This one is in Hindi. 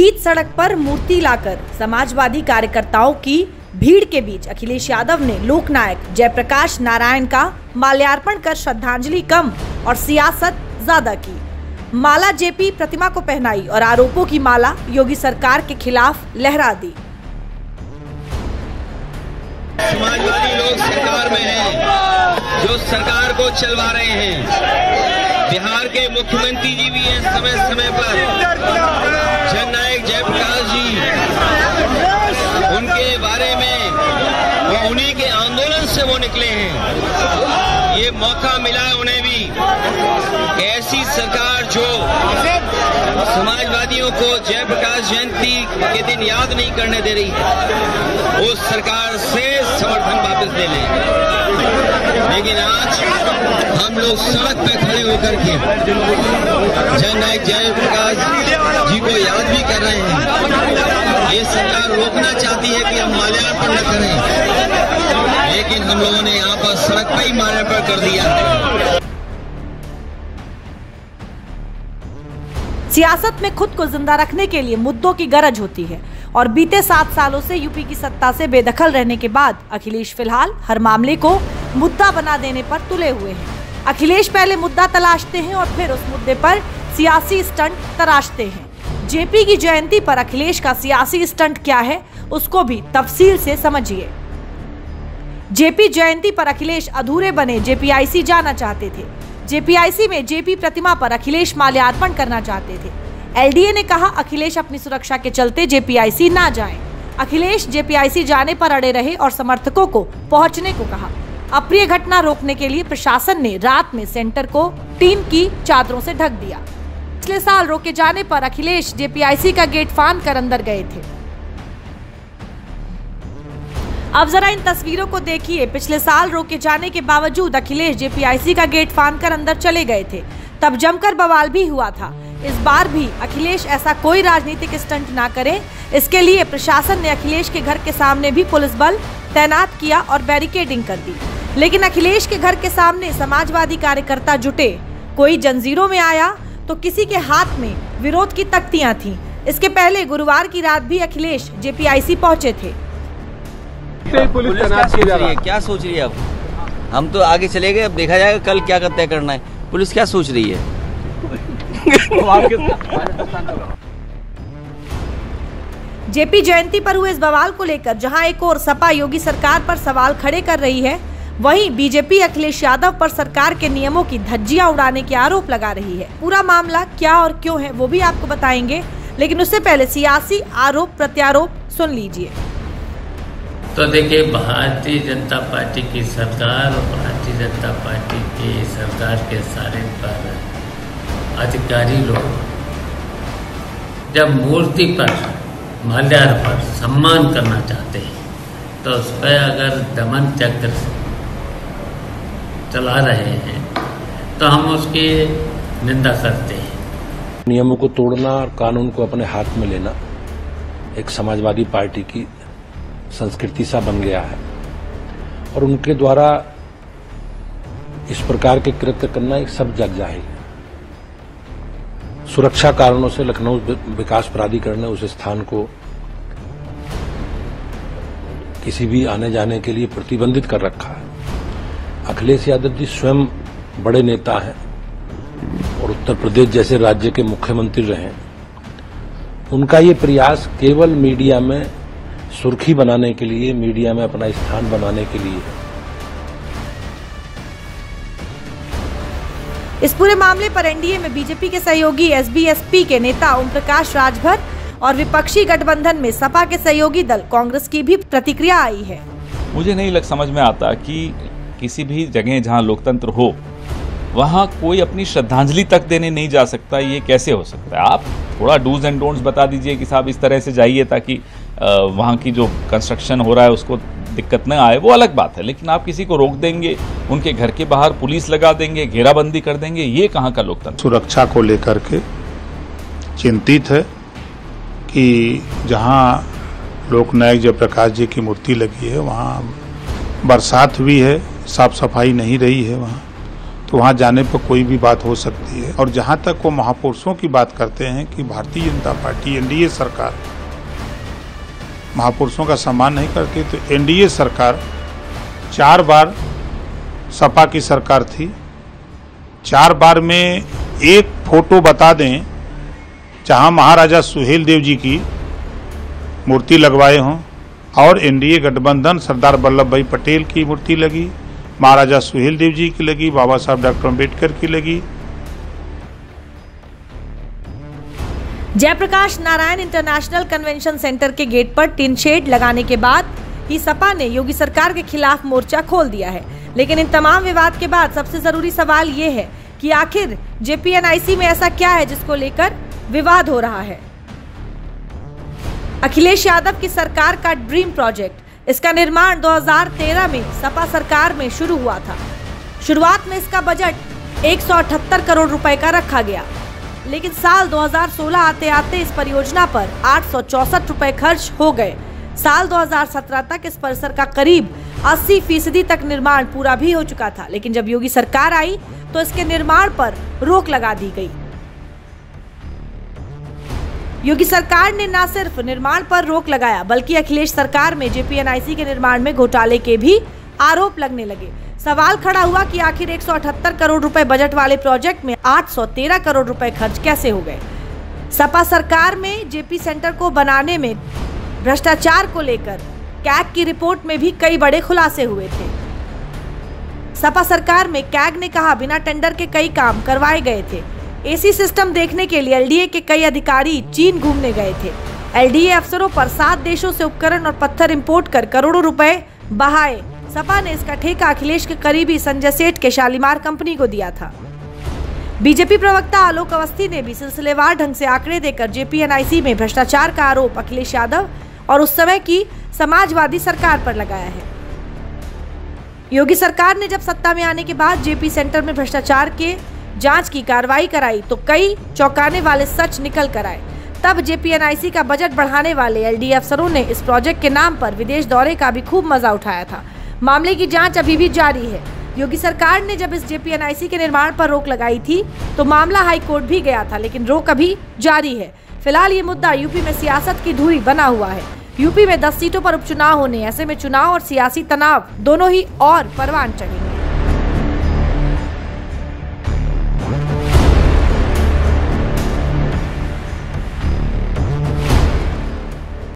बीच सड़क पर मूर्ति लाकर समाजवादी कार्यकर्ताओं की भीड़ के बीच अखिलेश यादव ने लोकनायक जयप्रकाश नारायण का माल्यार्पण कर श्रद्धांजलि कम और सियासत ज्यादा की। माला जेपी प्रतिमा को पहनाई और आरोपों की माला योगी सरकार के खिलाफ लहरा दी। समाजवादी लोग सरकार में हैं, जो सरकार को चलवा रहे हैं। बिहार के मुख्यमंत्री जी भी हैं समय समय पर। जननायक जयप्रकाश जी, उनके बारे में वो उन्हीं के आंदोलन से वो निकले हैं। ये मौका मिला है उन्हें भी। ऐसी सरकार जो समाजवादियों को जयप्रकाश जयंती के दिन याद नहीं करने दे रही है, उस सरकार से समर्थन वापस ले लें। लेकिन आज हम लोग सड़क पे खड़े होकर के जननायक जयप्रकाश जी को याद भी कर रहे हैं। ये सरकार रोकना चाहती है कि हम माल्यार्पण न करें, लेकिन हम लोगों ने यहाँ पर सड़क पर ही माल्यार्पण कर दिया है। सियासत में खुद को जिंदा रखने के लिए मुद्दों की गरज होती है और बीते 7 सालों से यूपी की सत्ता से बेदखल रहने के बाद अखिलेश फिलहाल हर मामले को मुद्दा बना देने पर तुले हुए हैं। अखिलेश पहले मुद्दा तलाशते हैं और फिर उस मुद्दे पर सियासी स्टंट तराशते हैं। जेपी की जयंती पर अखिलेश का सियासी स्टंट क्या है, उसको भी तफसील से समझिए। जेपी जयंती पर अखिलेश अधूरे बने जेपीआईसी जाना चाहते थे। जेपीआईसी में जेपी प्रतिमा पर अखिलेश माल्यार्पण करना चाहते थे। एलडीए ने कहा अखिलेश अपनी सुरक्षा के चलते जेपीआईसी ना जाएं। अखिलेश जेपीआईसी जाने पर अड़े रहे और समर्थकों को पहुंचने को कहा। अप्रिय घटना रोकने के लिए प्रशासन ने रात में सेंटर को टीम की चादरों से ढक दिया। पिछले साल रोके जाने पर अखिलेश जेपीआईसी का गेट फांद कर अंदर गए थे। अब जरा इन तस्वीरों को देखिए। पिछले साल रोके जाने के बावजूद अखिलेश जेपीआईसी का गेट फांद कर अंदर चले गए थे। तब जमकर बवाल भी हुआ था। इस बार भी अखिलेश ऐसा कोई राजनीतिक स्टंट ना करें, इसके लिए प्रशासन ने अखिलेश के घर के सामने भी पुलिस बल तैनात किया और बैरिकेडिंग कर दी। लेकिन अखिलेश के घर के सामने समाजवादी कार्यकर्ता जुटे। कोई जंजीरों में आया तो किसी के हाथ में विरोध की तख्तियां थीं। इसके पहले गुरुवार की रात भी अखिलेश जेपीआईसी पहुंचे थे। पुलिस क्या सोच रही है अब? हम तो आगे चले गए, अब देखा जाएगा कल क्या तय करना है। पुलिस क्या सोच रही है? जेपी जयंती पर हुए इस बवाल को लेकर जहां एक और सपा योगी सरकार पर सवाल खड़े कर रही है, वहीं बीजेपी अखिलेश यादव पर सरकार के नियमों की धज्जियां उड़ाने के आरोप लगा रही है। पूरा मामला क्या और क्यों है वो भी आपको बताएंगे, लेकिन उससे पहले सियासी आरोप प्रत्यारोप सुन लीजिए। तो देखिए, भारतीय जनता पार्टी की सरकार और भारतीय जनता पार्टी की सरकार के सारे पर अधिकारी लोग जब मूर्ति पर माल्यार्पण सम्मान करना चाहते हैं तो उस पर अगर दमन चक्र चला रहे हैं तो हम उसकी निंदा करते हैं। नियमों को तोड़ना और कानून को अपने हाथ में लेना एक समाजवादी पार्टी की संस्कृति सा बन गया है और उनके द्वारा इस प्रकार के कृत्य करना एक सब जग जाहिर है। सुरक्षा कारणों से लखनऊ विकास प्राधिकरण ने उस स्थान को किसी भी आने जाने के लिए प्रतिबंधित कर रखा है। अखिलेश यादव जी स्वयं बड़े नेता हैं और उत्तर प्रदेश जैसे राज्य के मुख्यमंत्री रहे। उनका ये प्रयास केवल मीडिया में सुर्खी बनाने के लिए, मीडिया में अपना स्थान बनाने के लिए है। इस पूरे मामले पर एनडीए में बीजेपी के सहयोगी एसबीएसपी के नेता ओम प्रकाश राजभर और विपक्षी गठबंधन में सपा के सहयोगी दल कांग्रेस की भी प्रतिक्रिया आई है। मुझे नहीं समझ में आता कि किसी भी जगह जहां लोकतंत्र हो वहां कोई अपनी श्रद्धांजलि तक देने नहीं जा सकता। ये कैसे हो सकता है? आप थोड़ा डूज एंड डोंट्स बता दीजिए कि साहब इस तरह से जाइए ताकि वहाँ की जो कंस्ट्रक्शन हो रहा है उसको दिक्कत न आए, वो अलग बात है। लेकिन आप किसी को रोक देंगे, उनके घर के बाहर पुलिस लगा देंगे, घेराबंदी कर देंगे, ये कहाँ का लोकतंत्र? सुरक्षा को लेकर के चिंतित है कि जहाँ लोकनायक जयप्रकाश जी की मूर्ति लगी है वहाँ बरसात हुई है, साफ सफाई नहीं रही है वहाँ, तो वहाँ जाने पर कोई भी बात हो सकती है। और जहाँ तक वो महापुरुषों की बात करते हैं कि भारतीय जनता पार्टी एनडीए सरकार महापुरुषों का सम्मान नहीं करती, तो एनडीए सरकार 4 बार सपा की सरकार थी, 4 बार में एक फोटो बता दें जहां महाराजा सुहेलदेव जी की मूर्ति लगवाए हों, और एनडीए गठबंधन सरदार वल्लभ भाई पटेल की मूर्ति लगी, महाराजा सुहेलदेव जी की लगी, बाबा साहब डॉक्टर अम्बेडकर की लगी। Jayaprakash Narayan international convention centre के गेट पर टिन शेड लगाने के बाद ही सपा ने योगी सरकार के खिलाफ मोर्चा खोल दिया है। लेकिन इन तमाम विवाद के बाद सबसे जरूरी सवाल ये है कि आखिर जेपीएनआईसी में ऐसा क्या है जिसको लेकर विवाद हो रहा है। अखिलेश यादव की सरकार का ड्रीम प्रोजेक्ट, इसका निर्माण 2013 में सपा सरकार में शुरू हुआ था। शुरुआत में इसका बजट 178 करोड़ रुपए का रखा गया, लेकिन साल 2016 आते आते इस परियोजना पर 864 रुपए खर्च हो गए। साल 2017 तक इस परिसर का करीब 80% तक निर्माण पूरा भी हो चुका था, लेकिन जब योगी सरकार आई तो इसके निर्माण पर रोक लगा दी गई। योगी सरकार ने न सिर्फ निर्माण पर रोक लगाया, बल्कि अखिलेश सरकार में जेपीएनआईसी के निर्माण में घोटाले के भी आरोप लगने लगे। सवाल खड़ा हुआ कि आखिर 178 करोड़ रुपए बजट वाले प्रोजेक्ट में 813 करोड़ रुपए खर्च कैसे हो गए। सपा सरकार में जेपी सेंटर को बनाने में भ्रष्टाचार को लेकर कैग की रिपोर्ट में भी कई बड़े खुलासे हुए थे। सपा सरकार में कैग ने कहा बिना टेंडर के कई काम करवाए गए थे। एसी सिस्टम देखने के लिए एलडीए के कई अधिकारी चीन घूमने गए थे। एलडीए अफसरों पर 7 देशों से उपकरण और पत्थर इंपोर्ट कर करोड़ों रुपए बहाए। सपा ने इसका ठेका अखिलेश के करीबी संजय सेठ के शालीमार कंपनी को दिया था। बीजेपी प्रवक्ता आलोक अवस्थी ने भी सिलसिलेवार ढंग से आंकड़े देकर जेपीएनआईसी में भ्रष्टाचार का आरोप अखिलेश यादव और उस समय की समाजवादी सरकार पर लगाया है। योगी सरकार ने जब सत्ता में आने के बाद जेपी सेंटर में भ्रष्टाचार के जांच की कार्रवाई कराई तो कई चौंकाने वाले सच निकल कर आए। तब जेपीएनआईसी का बजट बढ़ाने वाले एलडीए अफसरों ने इस प्रोजेक्ट के नाम पर विदेश दौरे का भी खूब मजा उठाया था। मामले की जांच अभी भी जारी है। योगी सरकार ने जब इस जेपीएनआईसी के निर्माण पर रोक लगाई थी तो मामला हाई कोर्ट भी गया था, लेकिन रोक अभी जारी है। फिलहाल ये मुद्दा यूपी में सियासत की धुरी बना हुआ है। यूपी में 10 सीटों पर उपचुनाव होने, ऐसे में चुनाव और सियासी तनाव दोनों ही और परवान चढ़ेंगे।